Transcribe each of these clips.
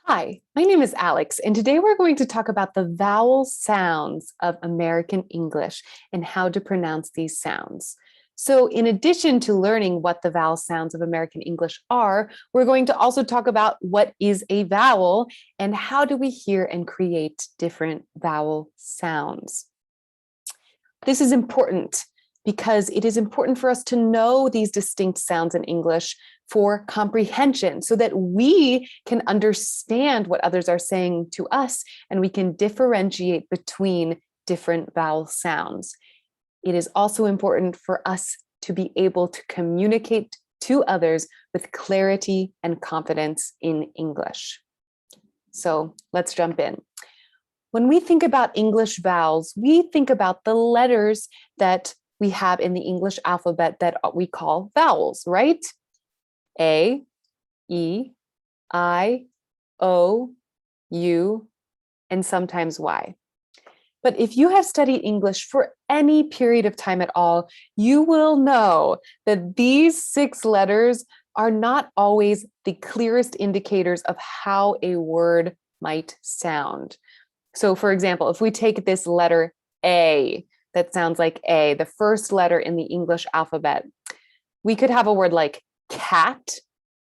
Hi, my name is Alex, and today we're going to talk about the vowel sounds of American English and how to pronounce these sounds. So in addition to learning what the vowel sounds of American English are, we're going to also talk about what is a vowel and how do we hear and create different vowel sounds. This is important because it is important for us to know these distinct sounds in English for comprehension so that we can understand what others are saying to us and we can differentiate between different vowel sounds. It is also important for us to be able to communicate to others with clarity and confidence in English. So let's jump in. When we think about English vowels, we think about the letters that we have in the English alphabet that we call vowels, right? A, E, I, O, U, and sometimes Y. But if you have studied English for any period of time at all, you will know that these 6 letters are not always the clearest indicators of how a word might sound. So for example, if we take this letter A, that sounds like A, the first letter in the English alphabet, we could have a word like cat,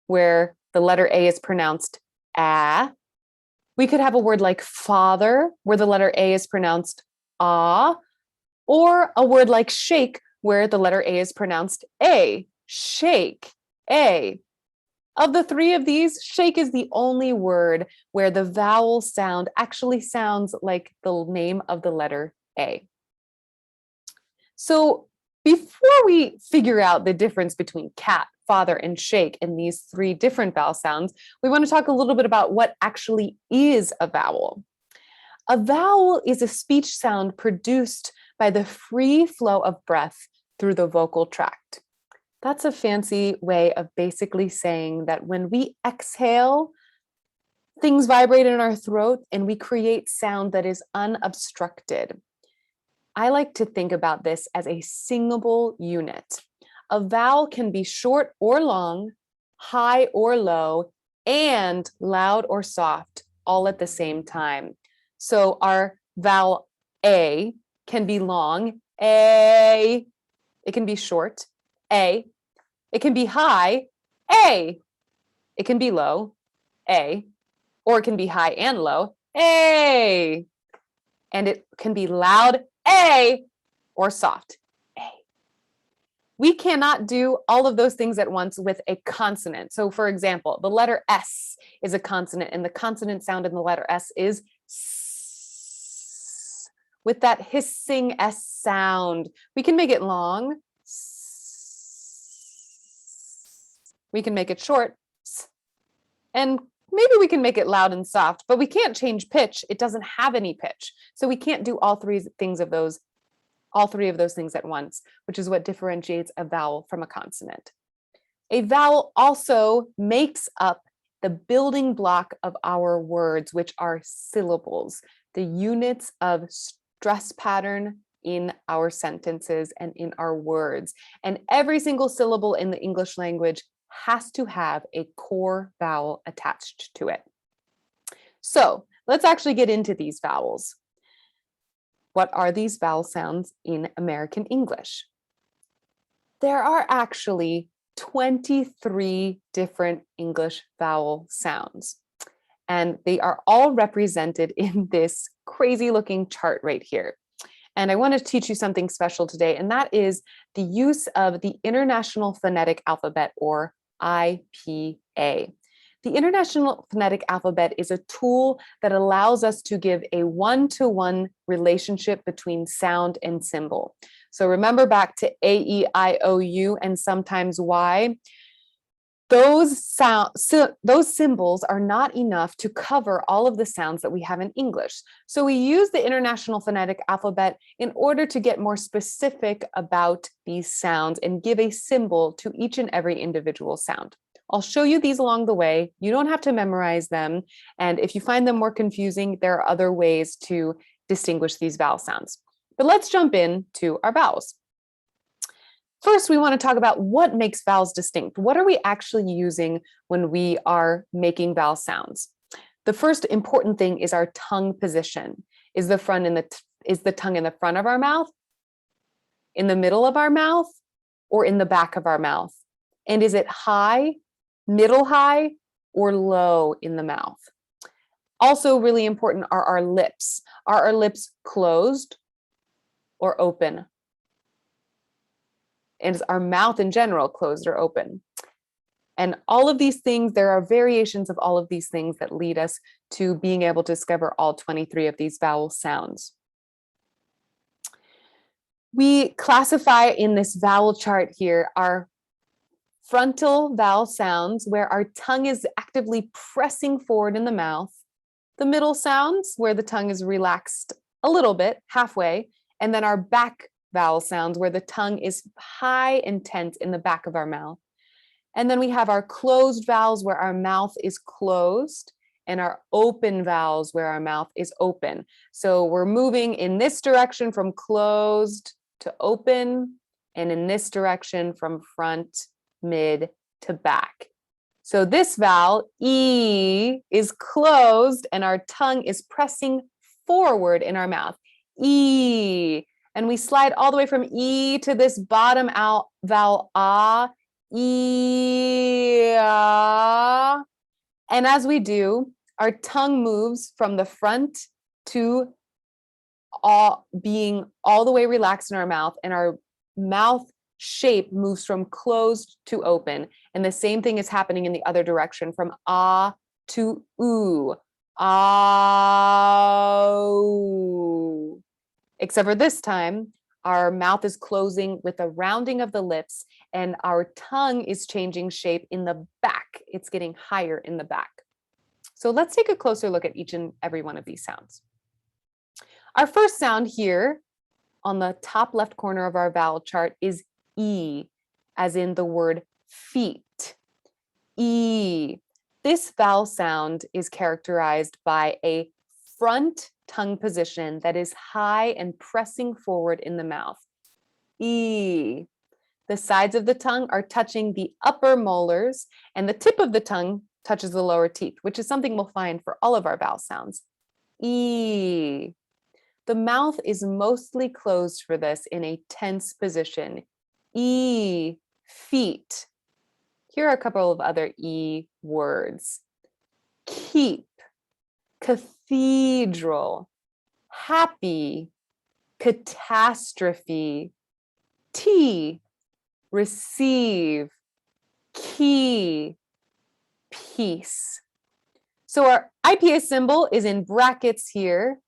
where the letter A is pronounced A. We could have a word like father, where the letter A is pronounced ah, or a word like shake, where the letter A is pronounced A, shake, A. Of the 3 of these, shake is the only word where the vowel sound actually sounds like the name of the letter A. So before we figure out the difference between cat, father, and shake in these 3 different vowel sounds, we want to talk a little bit about what actually is a vowel. A vowel is a speech sound produced by the free flow of breath through the vocal tract. That's a fancy way of basically saying that when we exhale, things vibrate in our throat and we create sound that is unobstructed. I like to think about this as a singable unit. A vowel can be short or long, high or low, and loud or soft, all at the same time. So our vowel A can be long, A. It can be short, A. It can be high, A. It can be low, A. Or it can be high and low, A. And it can be loud, A, or soft, A. We cannot do all of those things at once with a consonant. So for example, the letter S is a consonant and the consonant sound in the letter S is S. With that hissing S sound, we can make it long. We can make it short. And maybe we can make it loud and soft, but we can't change pitch. It doesn't have any pitch. So we can't do all 3 of those things at once, which is what differentiates a vowel from a consonant. A vowel also makes up the building block of our words, which are syllables, the units of stress pattern in our sentences and in our words. And every single syllable in the English language has to have a core vowel attached to it. So let's actually get into these vowels. What are these vowel sounds in American English? There are actually 23 different English vowel sounds, and they are all represented in this crazy looking chart right here. And I want to teach you something special today, and that is the use of the International Phonetic Alphabet, or IPA. The International Phonetic Alphabet is a tool that allows us to give a one-to-one relationship between sound and symbol. So remember back to A, E, I, O, U, and sometimes Y. Those symbols are not enough to cover all of the sounds that we have in English. So we use the International Phonetic Alphabet in order to get more specific about these sounds and give a symbol to each and every individual sound. I'll show you these along the way. You don't have to memorize them. And if you find them more confusing, there are other ways to distinguish these vowel sounds. But let's jump into our vowels. First, we want to talk about what makes vowels distinct. What are we actually using when we are making vowel sounds? The first important thing is our tongue position. Is the tongue in the front of our mouth, in the middle of our mouth, or in the back of our mouth? And is it high, middle high, or low in the mouth? Also really important are our lips. Are our lips closed or open? And is our mouth in general closed or open? And all of these things, there are variations of all of these things that lead us to being able to discover all 23 of these vowel sounds. We classify in this vowel chart here our frontal vowel sounds, where our tongue is actively pressing forward in the mouth. The middle sounds, where the tongue is relaxed a little bit, halfway. And then our back vowel sounds, where the tongue is high and tense in the back of our mouth. And then we have our closed vowels, where our mouth is closed, and our open vowels, where our mouth is open. So we're moving in this direction from closed to open, and in this direction from front, mid to back. So this vowel, E, is closed, and our tongue is pressing forward in our mouth. E. And we slide all the way from E to this bottom out vowel, Ah. E. Ah. And as we do, our tongue moves from the front to being all the way relaxed in our mouth, and our mouth shape moves from closed to open. And the same thing is happening in the other direction, from ah to oo. Ah. Except for this time, our mouth is closing with a rounding of the lips, and our tongue is changing shape in the back. It's getting higher in the back. So let's take a closer look at each and every one of these sounds. Our first sound here on the top left corner of our vowel chart is E, as in the word feet. E. This vowel sound is characterized by a front tongue position that is high and pressing forward in the mouth. E. The sides of the tongue are touching the upper molars, and the tip of the tongue touches the lower teeth, which is something we'll find for all of our vowel sounds. E. The mouth is mostly closed for this in a tense position. E. Feet. Here are a couple of other E words. Keep, cathedral, happy, catastrophe, tea, receive, key, peace. So our IPA symbol is in brackets here.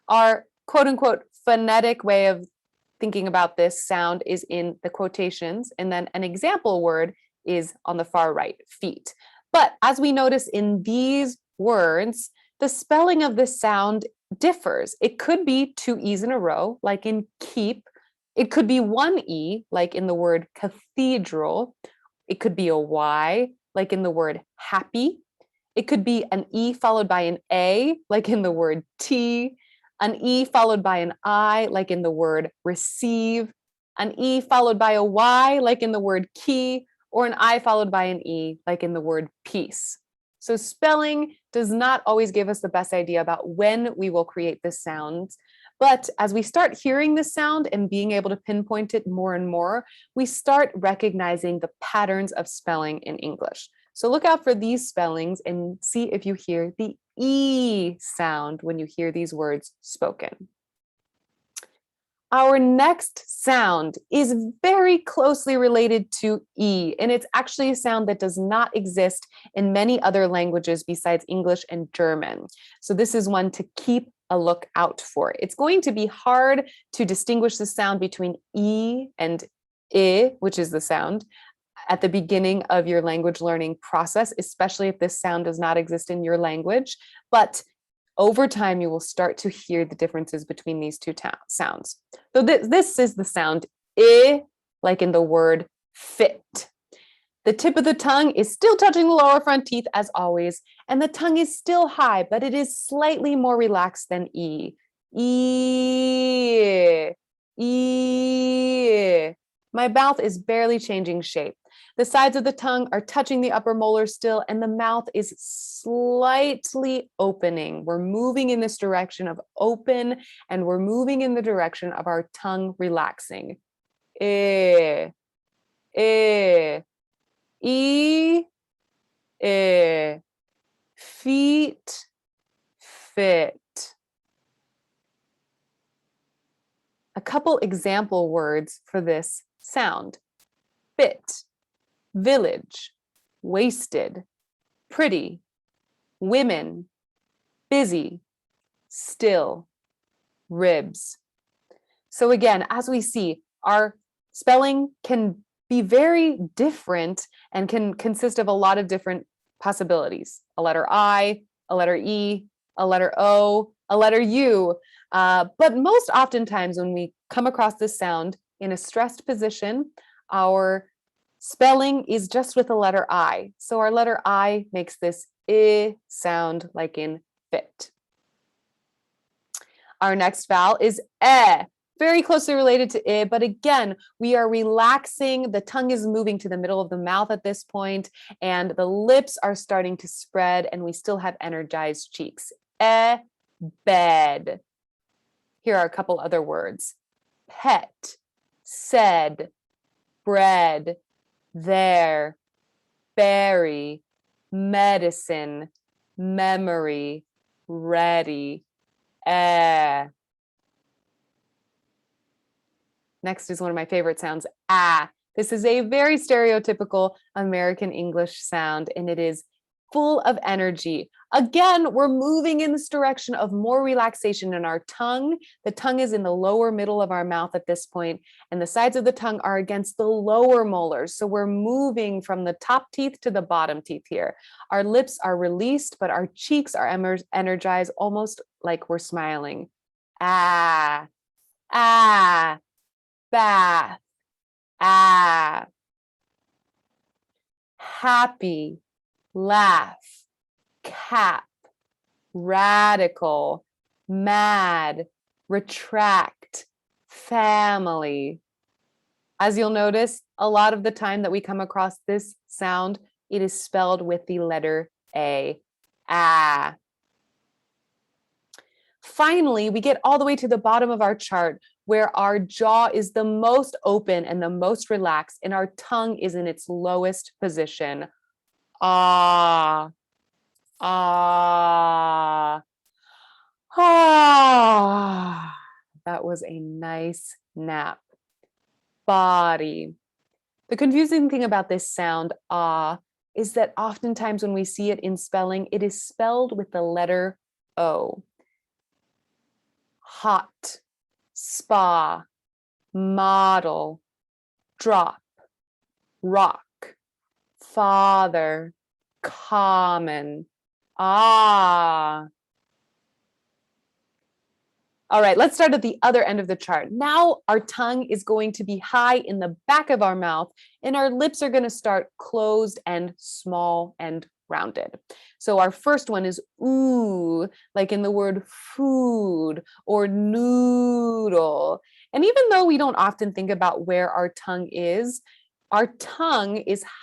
Our quote unquote phonetic way of thinking about this sound is in the quotations, and then an example word is on the far right, feet. But as we notice in these words, the spelling of this sound differs. It could be two E's in a row, like in keep. It could be one E, like in the word cathedral. It could be a Y, like in the word happy. It could be an E followed by an A, like in the word tea. An E followed by an I, like in the word receive. An E followed by a Y, like in the word key. Or an I followed by an E, like in the word peace. So spelling does not always give us the best idea about when we will create this sound. But as we start hearing this sound and being able to pinpoint it more and more, we start recognizing the patterns of spelling in English. So look out for these spellings and see if you hear the E sound when you hear these words spoken. Our next sound is very closely related to E, and it's actually a sound that does not exist in many other languages besides English and German. So this is one to keep a look out for. It's going to be hard to distinguish the sound between E and I, which is the sound, at the beginning of your language learning process, especially if this sound does not exist in your language. But over time, you will start to hear the differences between these two sounds. So this is the sound I, like in the word fit. The tip of the tongue is still touching the lower front teeth as always, and the tongue is still high, but it is slightly more relaxed than E. E. E. My mouth is barely changing shape. The sides of the tongue are touching the upper molar still, and the mouth is slightly opening. We're moving in this direction of open, and we're moving in the direction of our tongue relaxing. Eh, eh, e, eh, feet, fit. A couple example words for this sound: fit, village, wasted, pretty, women, busy, still, ribs. So again, as we see, our spelling can be very different and can consist of a lot of different possibilities. A letter I, a letter E, a letter O, a letter U. But most oftentimes when we come across this sound in a stressed position, our spelling is just with a letter I. So our letter I makes this I sound like in fit. Our next vowel is E, very closely related to I, but again, we are relaxing. The tongue is moving to the middle of the mouth at this point, and the lips are starting to spread, and we still have energized cheeks. E, bed. Here are a couple other words: pet, said, bread, there, berry, medicine, memory, ready, eh. Next is one of my favorite sounds, ah. This is a very stereotypical American English sound, and it is full of energy. Again, we're moving in this direction of more relaxation in our tongue. The tongue is in the lower middle of our mouth at this point, and the sides of the tongue are against the lower molars. So we're moving from the top teeth to the bottom teeth here. Our lips are released, but our cheeks are energized, almost like we're smiling. Ah, ah, bath, ah. Happy, laugh, cap, radical, mad, retract, family. As you'll notice, a lot of the time that we come across this sound, it is spelled with the letter A, ah. Finally, we get all the way to the bottom of our chart where our jaw is the most open and the most relaxed, and our tongue is in its lowest position. Ah, ah, ah. That was a nice nap. Body. The confusing thing about this sound, ah, is that oftentimes when we see it in spelling, it is spelled with the letter O. Hot, spa, model, drop, rock, father, common, ah. All right, let's start at the other end of the chart. Now our tongue is going to be high in the back of our mouth, and our lips are going to start closed and small and rounded. So our first one is ooh, like in the word food or noodle. And even though we don't often think about where our tongue is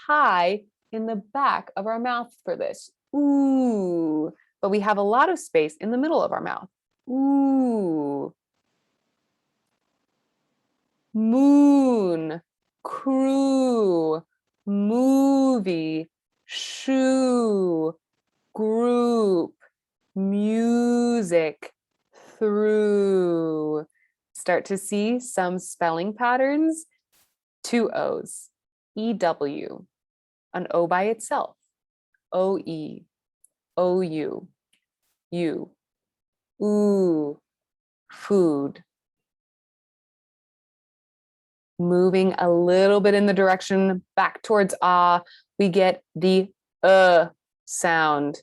high in the back of our mouth for this. Ooh, but we have a lot of space in the middle of our mouth. Ooh. Moon, crew, movie, shoe, group, music, through. Start to see some spelling patterns. 2 O's, EW, an O by itself, OE, OU, U, ooh, food. Moving a little bit in the direction back towards ah, we get the sound.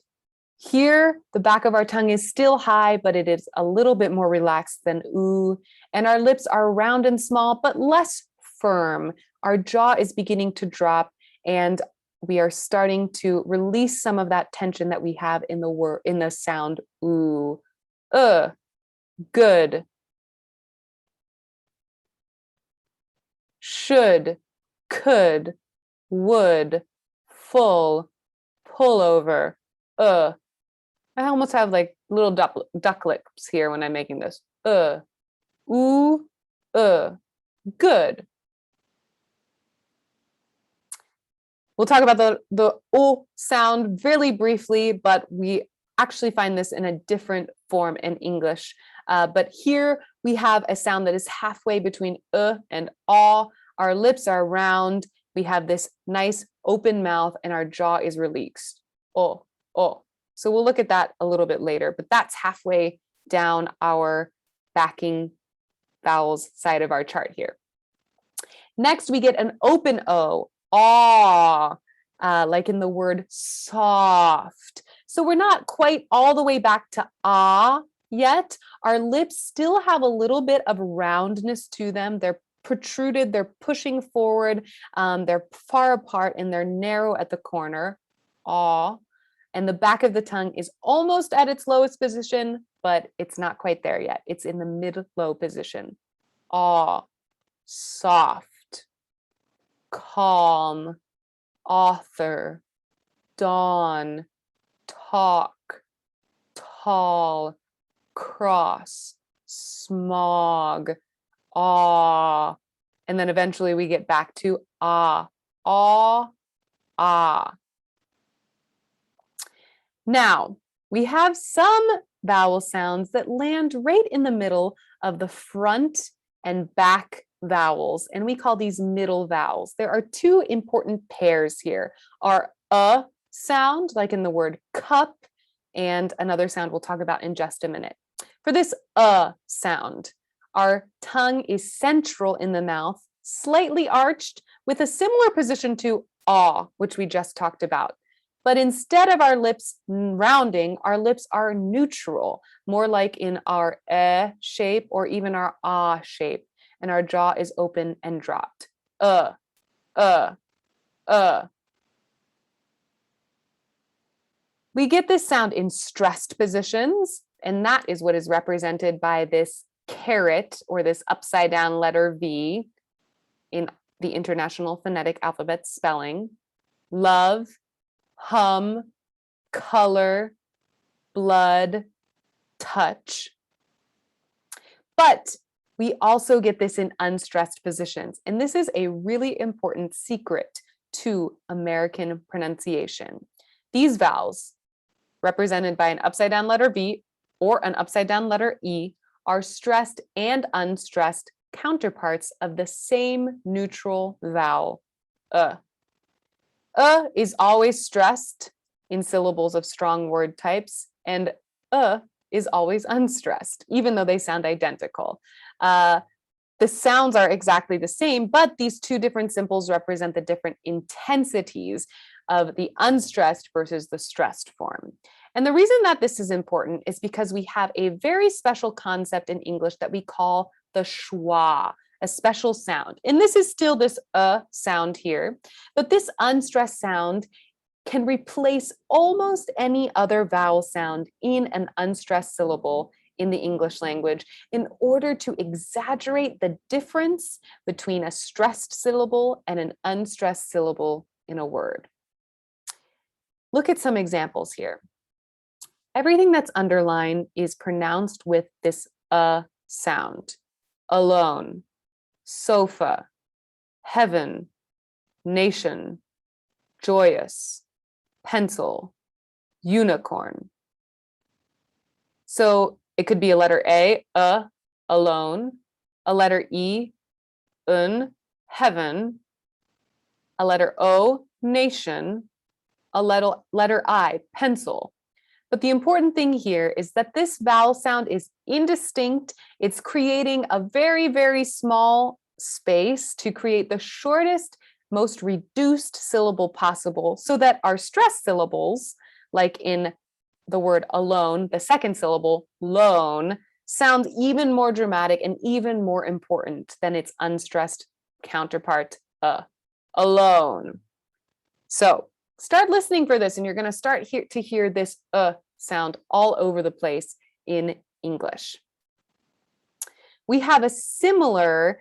Here, the back of our tongue is still high, but it is a little bit more relaxed than ooh, and our lips are round and small, but less firm. Our jaw is beginning to drop, and we are starting to release some of that tension that we have in the word, in the sound ooh. Good. Should, could, would, full, pullover, I almost have like little duck lips here when I'm making this. Ooh, good. We'll talk about the O sound really briefly, but we actually find this in a different form in English. But here we have a sound that is halfway between and ah. Our lips are round. We have this nice open mouth and our jaw is released. Oh. So we'll look at that a little bit later, but that's halfway down our backing vowels side of our chart here. Next, we get an open O, ah, like in the word soft. So we're not quite all the way back to ah yet. Our lips still have a little bit of roundness to them. They're protruded, they're pushing forward, they're far apart, and they're narrow at the corner, ah. And the back of the tongue is almost at its lowest position, but it's not quite there yet. It's in the mid-low position. Ah, soft, calm, author, dawn, talk, tall, cross, smog, awe. And then eventually we get back to ah, ah, ah. Now, we have some vowel sounds that land right in the middle of the front and back vowels, and we call these middle vowels. There are two important pairs here. Our sound, like in the word cup, and another sound we'll talk about in just a minute. For this sound, our tongue is central in the mouth, slightly arched, with a similar position to ah, which we just talked about. But instead of our lips rounding, our lips are neutral, more like in our shape or even our ah shape, and our jaw is open and dropped. We get this sound in stressed positions, and that is what is represented by this caret or this upside down letter V in the International Phonetic Alphabet spelling. Love, hum, color, blood, touch. But we also get this in unstressed positions. And this is a really important secret to American pronunciation. These vowels, represented by an upside down letter V or an upside down letter E, are stressed and unstressed counterparts of the same neutral vowel, is always stressed in syllables of strong word types, and is always unstressed, even though they sound identical. The sounds are exactly the same, but these two different symbols represent the different intensities of the unstressed versus the stressed form. And the reason that this is important is because we have a very special concept in English that we call the schwa, a special sound. And this is still this sound here, but this unstressed sound can replace almost any other vowel sound in an unstressed syllable in the English language in order to exaggerate the difference between a stressed syllable and an unstressed syllable in a word. Look at some examples here. Everything that's underlined is pronounced with this sound. Alone, sofa, heaven, nation, joyous, pencil, unicorn. So it could be a letter A, alone, a letter E, heaven, a letter O, nation, a letter I, pencil. But the important thing here is that this vowel sound is indistinct. It's creating a very, very small space to create the shortest, most reduced syllable possible so that our stressed syllables, like in the word alone, the second syllable, lone, sounds even more dramatic and even more important than its unstressed counterpart, alone. So start listening for this, and you're going to start to hear this sound all over the place in English. We have a similar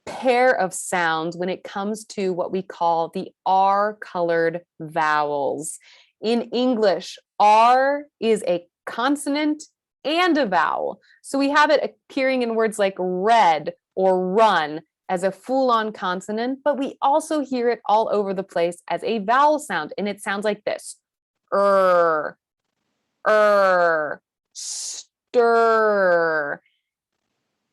pair of sounds when it comes to what we call the R-colored vowels. In English, R is a consonant and a vowel. So we have it appearing in words like red or run as a full-on consonant, but we also hear it all over the place as a vowel sound, and it sounds like this. Stir.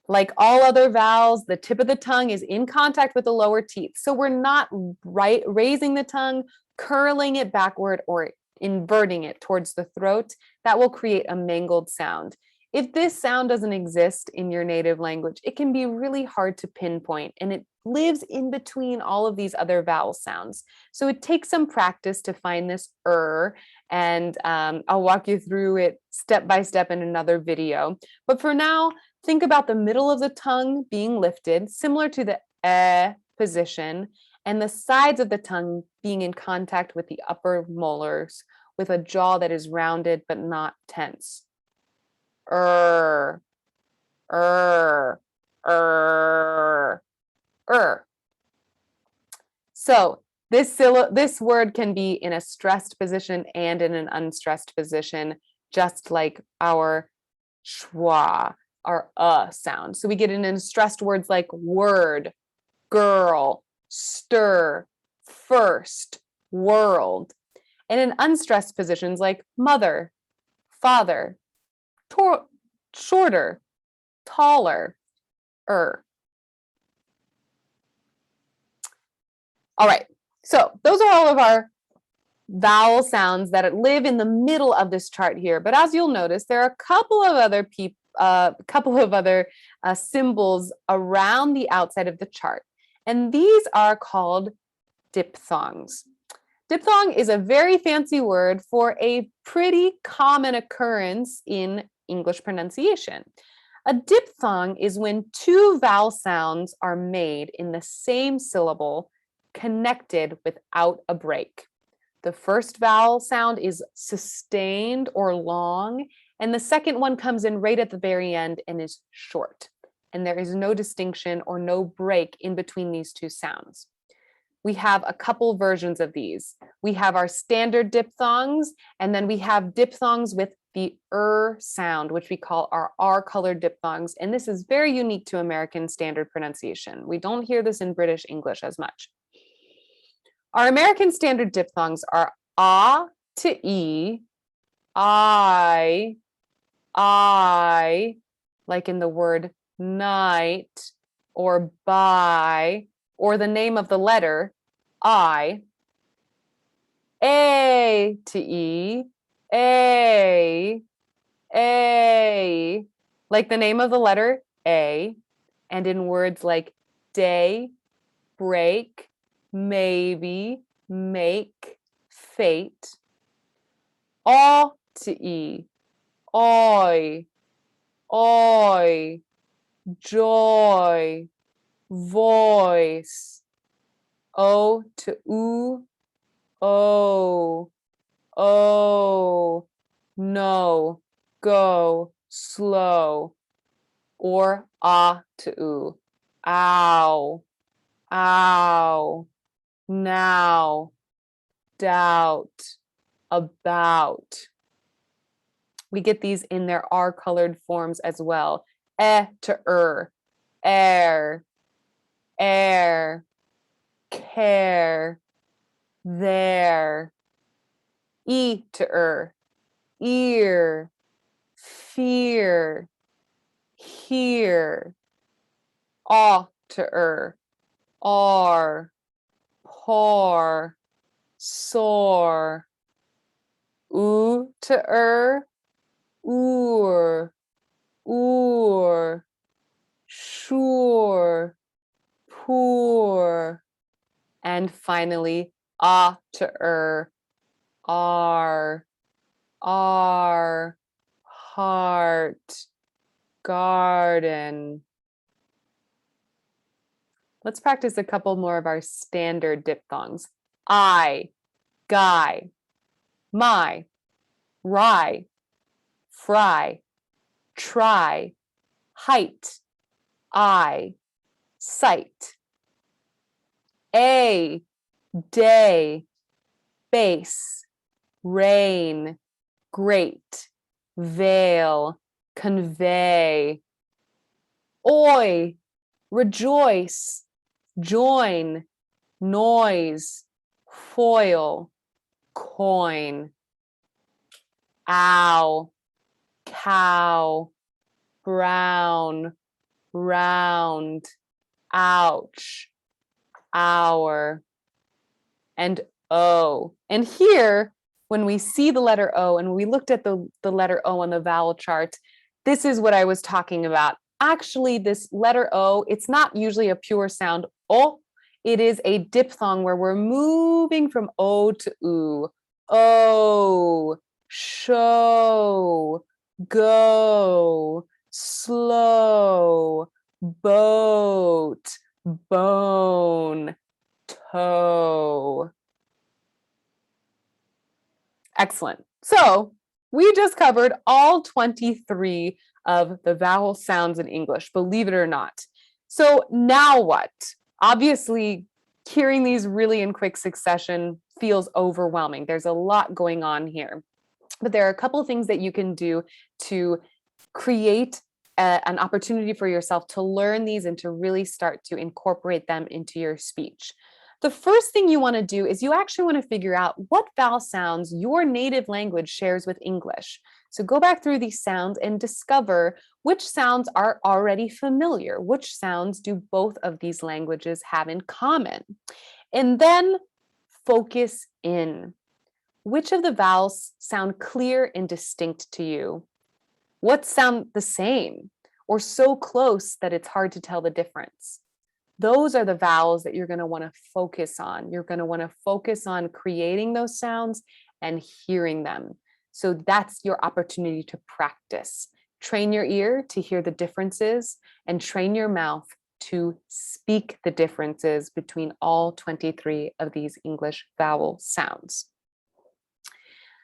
Like all other vowels, the tip of the tongue is in contact with the lower teeth. So we're not raising the tongue, curling it backward, or inverting it towards the throat. That will create a mangled sound. If this sound doesn't exist in your native language, it can be really hard to pinpoint, and it lives in between all of these other vowel sounds. So it takes some practice to find this and I'll walk you through it step by step in another video. But for now, think about the middle of the tongue being lifted, similar to the position, and the sides of the tongue being in contact with the upper molars with a jaw that is rounded but not tense. Er, er, er, er. So this word can be in a stressed position and in an unstressed position, just like our schwa, our sound. So we get it in stressed words like word, girl, stir, first, world. And in unstressed positions like mother, father, shorter, taller, All right, so those are all of our vowel sounds that live in the middle of this chart here. But as you'll notice, there are a couple of other symbols around the outside of the chart, and these are called diphthongs. Diphthong is a very fancy word for a pretty common occurrence in English pronunciation. A diphthong is when two vowel sounds are made in the same syllable, connected without a break. The first vowel sound is sustained or long, and the second one comes in right at the very end and is short. And there is no distinction or no break in between these two sounds. We have a couple versions of these. We have our standard diphthongs, and then we have diphthongs with the sound, which we call our R-colored diphthongs. And this is very unique to American standard pronunciation. We don't hear this in British English as much. Our American standard diphthongs are ah to e, I, like in the word night, or by, or the name of the letter I, a to e, a, like the name of the letter A, and in words like day, break, maybe, make, fate. A to e, oi, joy, voice. O to oo, no, go, slow. Or ah to oo, ow, now, doubt, about. We get these in their R-colored forms as well. To air, care, there. To ear, fear, here. To are, pour, soar. To oor, sure, poor. And finally, to are, heart, garden. Let's practice a couple more of our standard diphthongs. I, guy, my, rye, fry, try, height, eye, sight. A, day, base, rain, great, veil, convey. Oi, rejoice, join, noise, foil, coin. Ow, cow, brown, round, ouch, hour, and O. And here, when we see the letter O and we looked at the letter O on the vowel chart, this is what I was talking about. Actually, this letter O, it's not usually a pure sound O. It is a diphthong where we're moving from O to U. O, show, go, slow, boat, bone, toe. Excellent. So we just covered all 23 of the vowel sounds in English, believe it or not. So now what? Obviously, hearing these really in quick succession feels overwhelming. There's a lot going on here. But there are a couple of things that you can do to create an opportunity for yourself to learn these and to really start to incorporate them into your speech. The first thing you want to do is you actually want to figure out what vowel sounds your native language shares with English. So go back through these sounds and discover which sounds are already familiar, which sounds do both of these languages have in common. And then focus in. Which of the vowels sound clear and distinct to you? What sound the same or so close that it's hard to tell the difference? Those are the vowels that you're going to want to focus on. You're going to want to focus on creating those sounds and hearing them. So that's your opportunity to practice. Train your ear to hear the differences and train your mouth to speak the differences between all 23 of these English vowel sounds.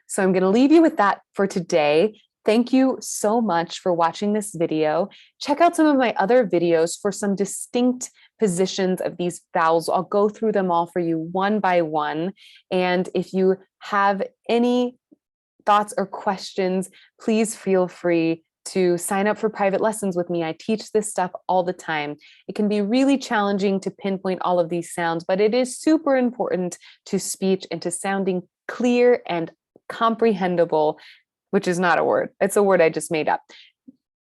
So I'm going to leave you with that for today. Thank you so much for watching this video. Check out some of my other videos for some distinct positions of these vowels. I'll go through them all for you one by one. And if you have any thoughts or questions, please feel free to sign up for private lessons with me. I teach this stuff all the time. It can be really challenging to pinpoint all of these sounds, but it is super important to speech and to sounding clear and comprehensible, which is not a word. It's a word I just made up,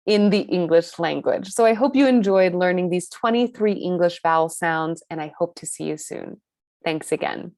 in the English language. So I hope you enjoyed learning these 23 English vowel sounds, and I hope to see you soon. Thanks again.